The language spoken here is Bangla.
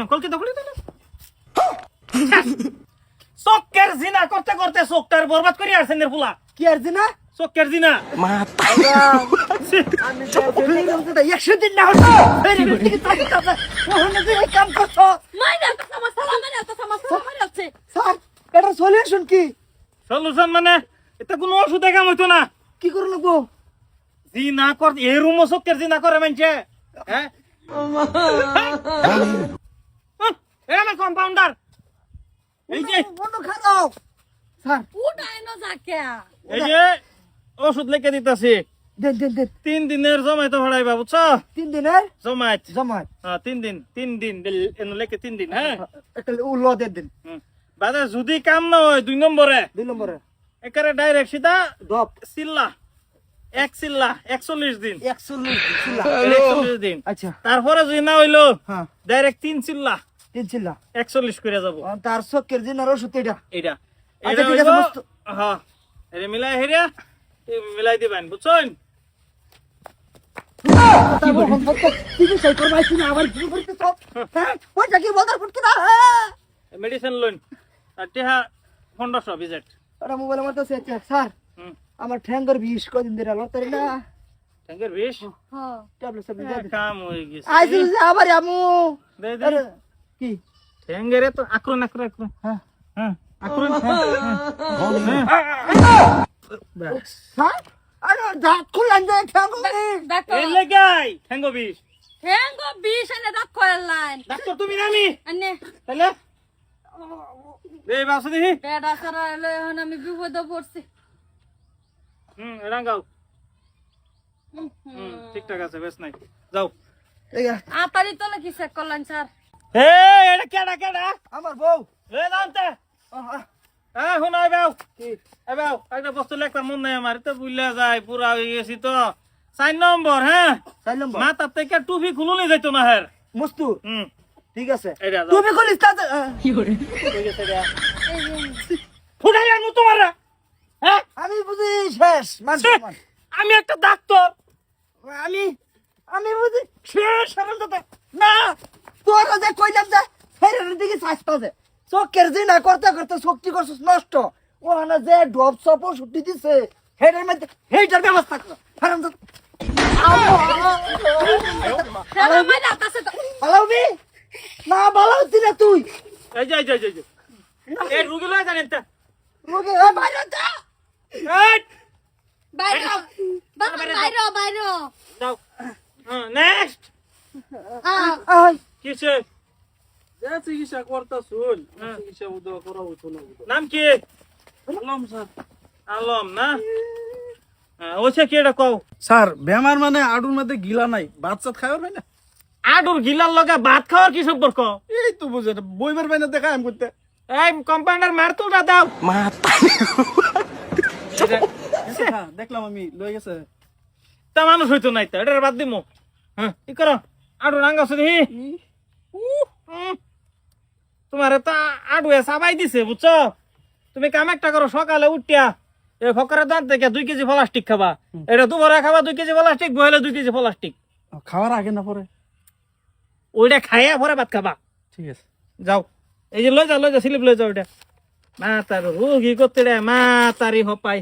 কলকাতা খুলি তো চোখের জিনা করতে করতে চোখটার বরবাদ করে আসছেন এর ফুলা কি আর দিনা চোখের জিনা আমি তো 100 দিন না হতো কাম করছো স্যার এটা সলিউশন কি সলিউশন মানে এটা কোনো ওষুধে কাম হইতো না কি করে লাগবো জিনা কর এই রুমও চোখের জিনা করে মানছে হ্যাঁ এ আমার কম্পাউন্ডার এই যে বন্ধ খাও স্যার এই যে ওষুধ লিখে দিতেছি দেন দেন দেন 3 দিনের জমাইতে ভাড়াইবা বুঝছো 3 দিনের জমাইত জমাত হ্যাঁ 3 দিন এনে লিখে 3 দিন হ্যাঁ একটা উল্লো দেন দিন বাদে যদি কাম না হয় 2 নম্বরে 2 নম্বরে একারে ডাইরেক্ট সিধা ডপ চিল্লা 41 দিন 140 দিন আচ্ছা তারপরে যদি না হইলো হ্যাঁ ডাইরেক্ট 3 চিল্লা 3 চিল্লা 41 করে যাব তার চক্কের দিন আর ওষুধ এটা এইটা আচ্ছা, ঠিক আছে, মস্ত। হ্যাঁ এটা মিলাই হেরিয়া মিলাই দিবেন বুঝছেন চিকিৎসা করবাই তুমি আবার কি করতে তো হ্যাঁ ওইটা কি বলতে ফুটকি না মেডিসিন লইন আর টিহা 1500 ভিজিট ওটা মোবাইলের মধ্যে আছে স্যার আমার ঠ্যাঙ্গের বিষ কদিন ধরে লড়তারি না ট্যাঙ্কের বিষ ট্যাবলেট সব কাম হয়ে গেছে আইছি আবার আমু দে আরে কি ট্যাঙ্গেরে তো আক্রমণ হ্যাঁ হ্যাঁ আক্রমণ স্যার আরে দাঁত খুললেন যে ঠ্যাঙ্গ এই লাগাই ঠ্যাঙ্গ বিষ ডাক্তার তুমি না আমি তাহলে এই বাসু দেখি আমি বিপদে পড়ছি রাঙ্গাও ঠিকঠাক আছে বেশ নাই যাও আতারি তলে কি চেক করলেন স্যার এই এটা কেডা কেডা আমার বউ এ জানতে শুন এবাও একটা বস্তু লেখার মন নাই আমার তো বুঝলে যায় পুরা হয়ে গেছি তো 4 নম্বর হ্যাঁ 4 নম্বর মাথা থেকে টুপি খুলুনি যাইতো না হের মস্তু হুম ঠিক আছে এইটা যাও। তুমি খুলিস তা কি করে ঠিক আছে এটা ফুটাই আনবো তোমার হ্যাঁ আমি বুঝি শেষ মানুষ আমি একটা ডাক্তার আমি আমি বুঝি শেষ সরলতা না তোর যে কইলাম যে ফেরের দিকে চাইতে দে চোখের দিন না করতে করতে শক্তি করছিস নষ্ট ও না যে ডব সপ ছুটি দিছে হেডের মধ্যে হেডের ব্যবস্থা কর হারাম তো ভালোবি না ভালো দিলে তুই এই যাই যাই যাই এই রুগী লয় জানেন তা রোগে বাইরে যা এই বাইরে বাইরে বাইরে যাও নেক্সট আই কিসে চিকিৎসা করতে শুন চিকিৎসা উদয় করা হতো না নাম কি বললাম স্যার আলম না ওছে কি এটা কও স্যার বেমার মানে আডুর মধ্যে গিলা নাই ভাত চাত খাওয়ার ভাই না আডুর গিলার লগা ভাত খাওয়ার কি সম্পর্ক এই তো বুঝে বইবার ভাই না দেখা আমি করতে এই কম্পাউন্ডার মারতুলটা দাও দেখলাম আমি লয়ে গেছে তা মানুষ হইতো নাই তো এটার বাদ দিমু হ্যাঁ কি করো আডু রাঙ্গাছ দেখি তোমার তো আডু সাবাই দিছে বুঝছো তুমি কাম একটা করো সকালে উঠিয়া এই ফকরের দাঁত থেকে 2 কেজি প্লাস্টিক খাবা এটা দুপুরে খাবা 2 কেজি প্লাস্টিক বইলে 2 কেজি প্লাস্টিক খাওয়ার আগে না পরে ওইটা খাইয়া পরে ভাত খাবা ঠিক আছে যাও এই যে লই যাও স্লিপ লই যাও এটা মা তার রোগী করতে রে মা তারি হপাই